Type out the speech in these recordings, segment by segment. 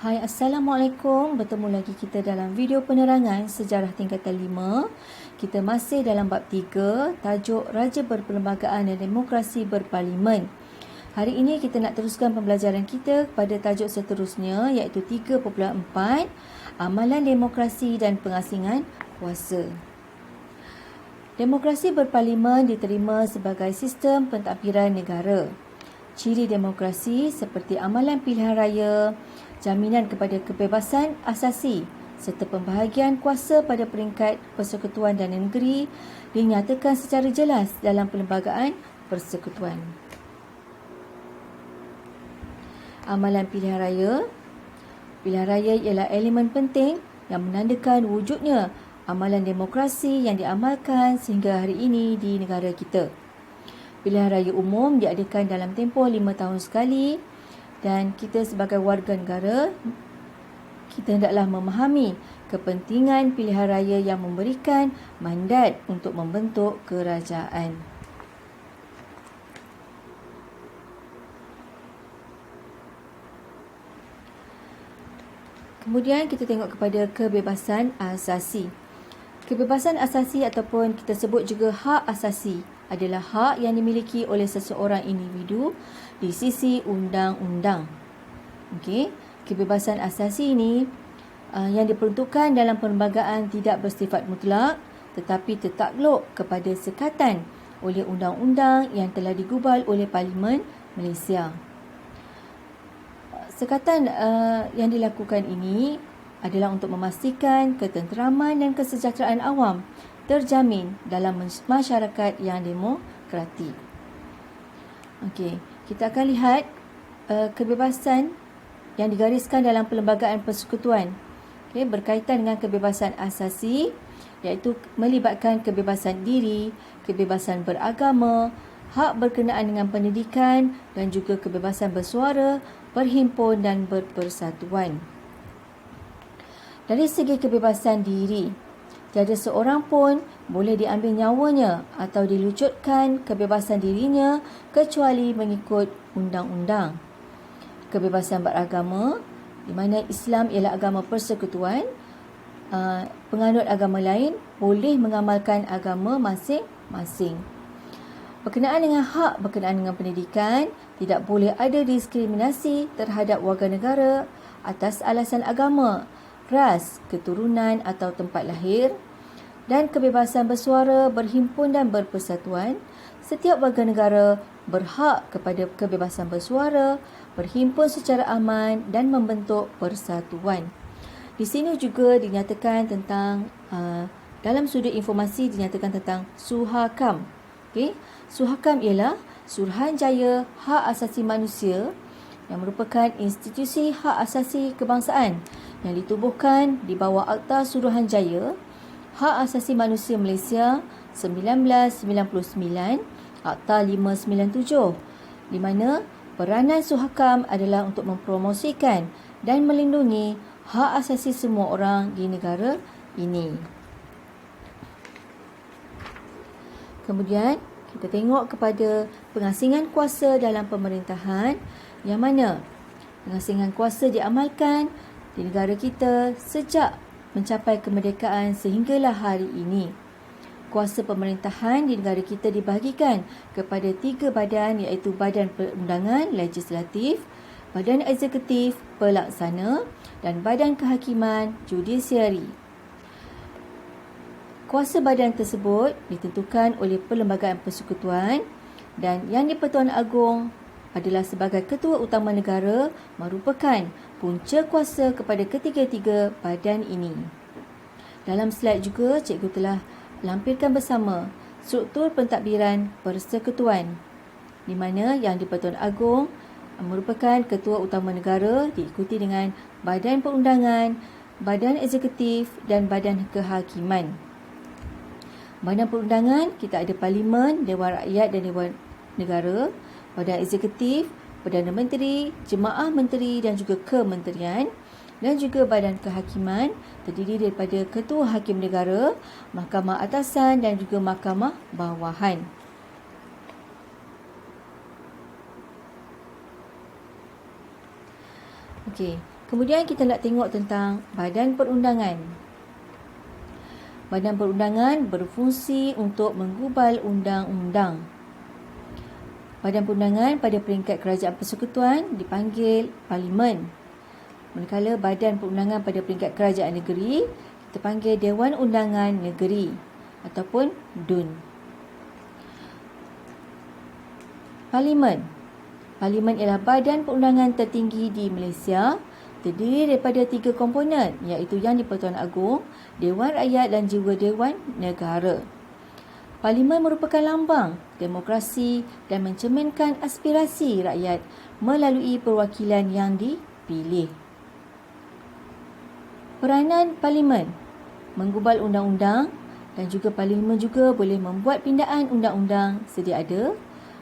Hai, Assalamualaikum. Bertemu lagi kita dalam video penerangan sejarah tingkatan 5. Kita masih dalam bab 3, tajuk Raja Berperlembagaan dan Demokrasi Berparlimen. Hari ini kita nak teruskan pembelajaran kita kepada tajuk seterusnya, iaitu 3.4, Amalan Demokrasi dan Pengasingan Kuasa. Demokrasi berparlimen diterima sebagai sistem pentadbiran negara. Ciri demokrasi seperti amalan pilihan raya, jaminan kepada kebebasan asasi serta pembahagian kuasa pada peringkat persekutuan dan negeri dinyatakan secara jelas dalam perlembagaan persekutuan. Amalan pilihan raya. Pilihan raya ialah elemen penting yang menandakan wujudnya amalan demokrasi yang diamalkan sehingga hari ini di negara kita. Pilihan raya umum diadakan dalam tempoh 5 tahun sekali dan kita sebagai warga negara, kita hendaklah memahami kepentingan pilihan raya yang memberikan mandat untuk membentuk kerajaan. Kemudian kita tengok kepada kebebasan asasi. Kebebasan asasi ataupun kita sebut juga hak asasi adalah hak yang dimiliki oleh seseorang individu di sisi undang-undang. Okey, kebebasan asasi ini yang diperuntukkan dalam perlembagaan tidak bersifat mutlak tetapi tertakluk kepada sekatan oleh undang-undang yang telah digubal oleh Parlimen Malaysia. Sekatan yang dilakukan ini adalah untuk memastikan ketenteraman dan kesejahteraan awam terjamin dalam masyarakat yang demokratik. Okey, kita akan lihat kebebasan yang digariskan dalam perlembagaan persekutuan. Okey, berkaitan dengan kebebasan asasi iaitu melibatkan kebebasan diri, kebebasan beragama, hak berkenaan dengan pendidikan dan juga kebebasan bersuara, berhimpun dan berpersatuan. Dari segi kebebasan diri, tiada seorang pun boleh diambil nyawanya atau dilucutkan kebebasan dirinya kecuali mengikut undang-undang. Kebebasan beragama, di mana Islam ialah agama persekutuan, penganut agama lain boleh mengamalkan agama masing-masing. Berkenaan dengan hak berkenaan dengan pendidikan, tidak boleh ada diskriminasi terhadap warga negara atas alasan agama, ras, keturunan atau tempat lahir. Dan kebebasan bersuara, berhimpun dan berpersatuan. Setiap warga negara berhak kepada kebebasan bersuara, berhimpun secara aman dan membentuk persatuan. Di sini juga dinyatakan tentang, dalam sudut informasi dinyatakan tentang Suhakam. Okay? Suhakam ialah Suruhanjaya Hak Asasi Manusia yang merupakan institusi hak asasi kebangsaan yang ditubuhkan di bawah Akta Suruhanjaya Hak Asasi Manusia Malaysia 1999, Akta 597, di mana peranan Suhakam adalah untuk mempromosikan dan melindungi hak asasi semua orang di negara ini. Kemudian kita tengok kepada pengasingan kuasa dalam pemerintahan, yang mana pengasingan kuasa diamalkan di negara kita sejak mencapai kemerdekaan sehinggalah hari ini. Kuasa pemerintahan di negara kita dibahagikan kepada 3 badan, iaitu Badan Perundangan Legislatif, Badan Eksekutif Pelaksana dan Badan Kehakiman Judisiari. Kuasa badan tersebut ditentukan oleh Perlembagaan Persekutuan dan Yang di-Pertuan Agong adalah sebagai Ketua Utama Negara merupakan punca kuasa kepada ketiga-tiga badan ini. Dalam slide juga cikgu telah lampirkan bersama struktur pentadbiran persekutuan, di mana Yang di-Pertuan Agong merupakan Ketua Utama Negara diikuti dengan Badan Perundangan, Badan Eksekutif dan Badan Kehakiman. Badan Perundangan, kita ada Parlimen, Dewan Rakyat dan Dewan Negara. Badan Eksekutif, Perdana Menteri, Jemaah Menteri dan juga Kementerian. Dan juga Badan Kehakiman terdiri daripada Ketua Hakim Negara, Mahkamah Atasan dan juga Mahkamah Bawahan. Okey, Kemudian kita nak tengok tentang badan perundangan. Badan perundangan berfungsi untuk menggubal undang-undang. Badan perundangan pada peringkat kerajaan persekutuan dipanggil Parlimen. Manakala badan perundangan pada peringkat kerajaan negeri, kita panggil Dewan Undangan Negeri ataupun DUN. Parlimen. Parlimen ialah badan perundangan tertinggi di Malaysia, terdiri daripada 3 komponen, iaitu Yang di-Pertuan Agong, Dewan Rakyat dan juga Dewan Negara. Parlimen merupakan lambang demokrasi dan mencerminkan aspirasi rakyat melalui perwakilan yang dipilih. Peranan Parlimen menggubal undang-undang dan juga Parlimen juga boleh membuat pindaan undang-undang sedia ada,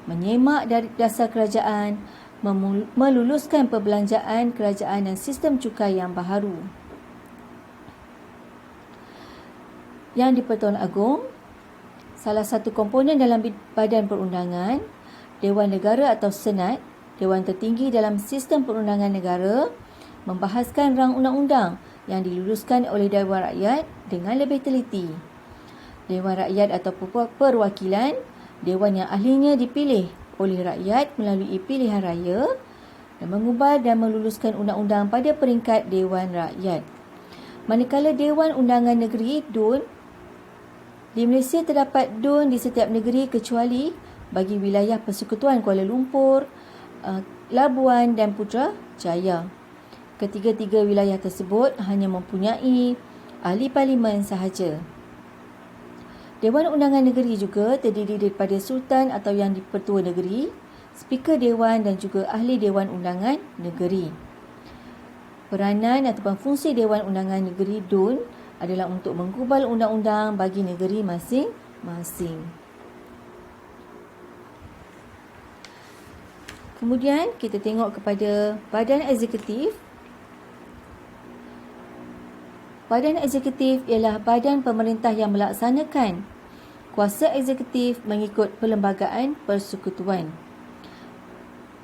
menyemak dari dasar kerajaan, meluluskan perbelanjaan kerajaan dan sistem cukai yang baharu. Yang di-Pertuan Agong, salah satu komponen dalam badan perundangan, Dewan Negara atau Senat, dewan tertinggi dalam sistem perundangan negara, membahaskan rang undang-undang yang diluluskan oleh Dewan Rakyat dengan lebih teliti. Dewan Rakyat atau perwakilan, dewan yang ahlinya dipilih oleh rakyat melalui pilihan raya dan mengubah dan meluluskan undang-undang pada peringkat Dewan Rakyat. Manakala Dewan Undangan Negeri DUN, di Malaysia terdapat DUN di setiap negeri kecuali bagi wilayah Persekutuan Kuala Lumpur, Labuan dan Putrajaya. Ketiga-tiga wilayah tersebut hanya mempunyai ahli parlimen sahaja. Dewan Undangan Negeri juga terdiri daripada Sultan atau Yang di-Pertua Negeri, Speaker Dewan dan juga Ahli Dewan Undangan Negeri. Peranan ataupun fungsi Dewan Undangan Negeri DUN adalah untuk menggubal undang-undang bagi negeri masing-masing. Kemudian kita tengok kepada Badan Eksekutif. Badan Eksekutif ialah badan pemerintah yang melaksanakan kuasa eksekutif mengikut Perlembagaan Persekutuan.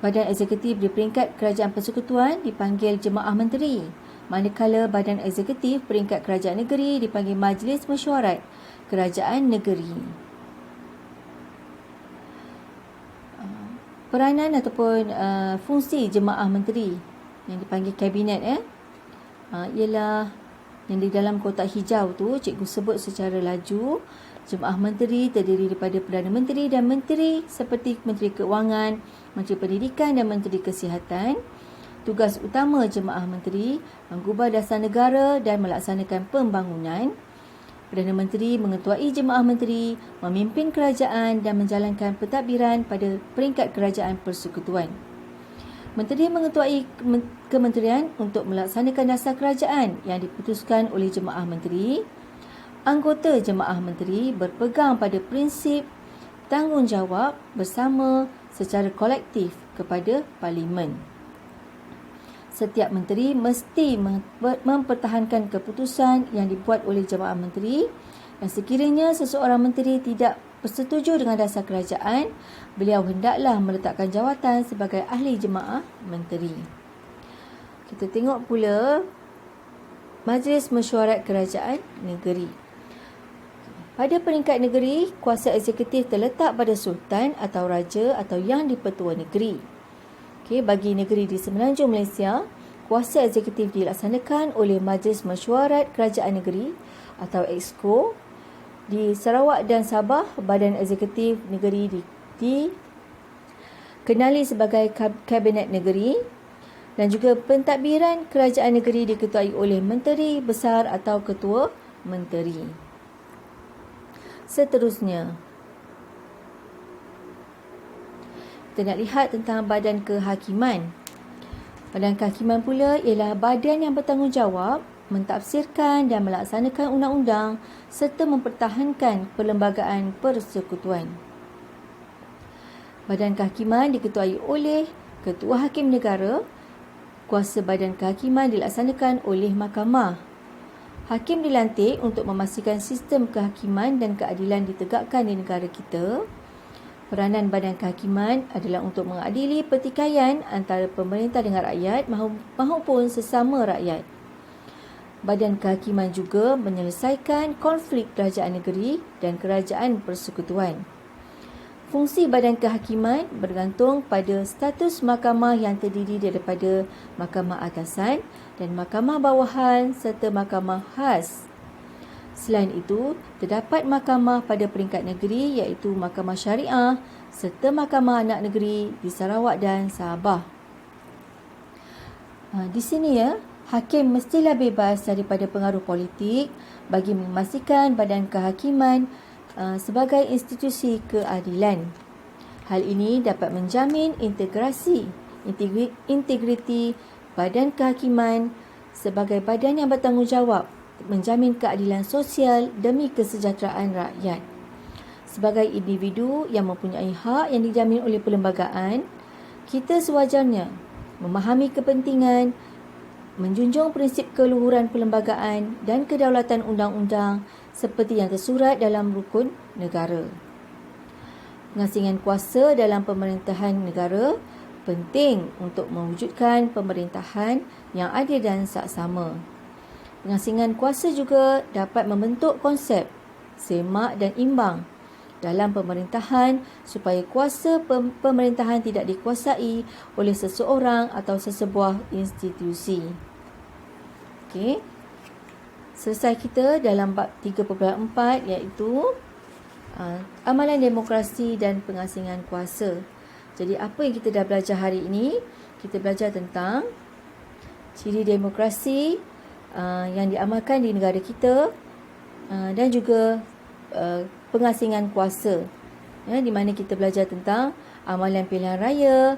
Badan Eksekutif di peringkat Kerajaan Persekutuan dipanggil Jemaah Menteri, manakala Badan Eksekutif peringkat Kerajaan Negeri dipanggil Majlis Mesyuarat Kerajaan Negeri. Peranan ataupun fungsi Jemaah Menteri yang dipanggil Kabinet ialah yang di dalam kotak hijau tu cikgu sebut secara laju. Jemaah Menteri terdiri daripada Perdana Menteri dan Menteri seperti Menteri Keuangan, Menteri Pendidikan dan Menteri Kesihatan. Tugas utama Jemaah Menteri menggubal dasar negara dan melaksanakan pembangunan. Perdana Menteri mengetuai Jemaah Menteri, memimpin kerajaan dan menjalankan pentadbiran pada peringkat Kerajaan Persekutuan. Menteri mengetuai kementerian untuk melaksanakan dasar kerajaan yang diputuskan oleh Jemaah Menteri. Anggota Jemaah Menteri berpegang pada prinsip tanggungjawab bersama secara kolektif kepada Parlimen. Setiap menteri mesti mempertahankan keputusan yang dibuat oleh Jemaah Menteri dan sekiranya seseorang menteri tidak bersetuju dengan dasar kerajaan, beliau hendaklah meletakkan jawatan sebagai ahli Jemaah Menteri. Kita tengok pula Majlis Mesyuarat Kerajaan Negeri. Pada peringkat negeri, kuasa eksekutif terletak pada Sultan atau Raja atau Yang di-Pertua Negeri. Bagi negeri di Semenanjung Malaysia, kuasa eksekutif dilaksanakan oleh Majlis Mesyuarat Kerajaan Negeri atau Exco. Di Sarawak dan Sabah, Badan Eksekutif Negeri dikenali sebagai Kabinet Negeri dan juga pentadbiran kerajaan negeri diketuai oleh Menteri Besar atau Ketua Menteri. Seterusnya, kita nak lihat tentang Badan Kehakiman. Badan Kehakiman pula ialah badan yang bertanggungjawab mentafsirkan dan melaksanakan undang-undang serta mempertahankan perlembagaan persekutuan. Badan Kehakiman diketuai oleh Ketua Hakim Negara. Kuasa Badan Kehakiman dilaksanakan oleh Mahkamah. Hakim dilantik untuk memastikan sistem kehakiman dan keadilan ditegakkan di negara kita. Peranan badan kehakiman adalah untuk mengadili pertikaian antara pemerintah dengan rakyat maupun sesama rakyat. Badan kehakiman juga menyelesaikan konflik kerajaan negeri dan kerajaan persekutuan. Fungsi badan kehakiman bergantung pada status mahkamah yang terdiri daripada mahkamah atasan dan mahkamah bawahan serta mahkamah khas. Selain itu, terdapat mahkamah pada peringkat negeri iaitu Mahkamah Syariah serta Mahkamah Anak Negeri di Sarawak dan Sabah. Di sini hakim mestilah bebas daripada pengaruh politik bagi memastikan badan kehakiman sebagai institusi keadilan. Hal ini dapat menjamin integriti badan kehakiman sebagai badan yang bertanggungjawab menjamin keadilan sosial demi kesejahteraan rakyat. Sebagai individu yang mempunyai hak yang dijamin oleh perlembagaan, kita sewajarnya memahami kepentingan, menjunjung prinsip keluhuran perlembagaan dan kedaulatan undang-undang seperti yang tersurat dalam rukun negara. Pengasingan kuasa dalam pemerintahan negara penting untuk mewujudkan pemerintahan yang adil dan saksama. Pengasingan kuasa juga dapat membentuk konsep semak dan imbang dalam pemerintahan supaya kuasa pemerintahan tidak dikuasai oleh seseorang atau sesebuah institusi. Okey. Selesai kita dalam bab 3.4 iaitu amalan demokrasi dan pengasingan kuasa. Jadi apa yang kita dah belajar hari ini? Kita belajar tentang ciri demokrasi yang diamalkan di negara kita dan juga pengasingan kuasa, di mana kita belajar tentang amalan pilihan raya,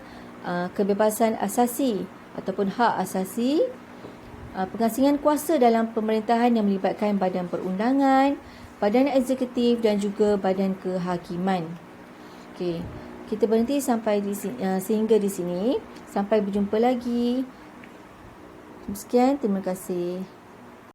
kebebasan asasi ataupun hak asasi, pengasingan kuasa dalam pemerintahan yang melibatkan badan perundangan, badan eksekutif dan juga badan kehakiman. Okey, kita berhenti sampai sehingga di sini. Sampai berjumpa lagi. Sekian, terima kasih.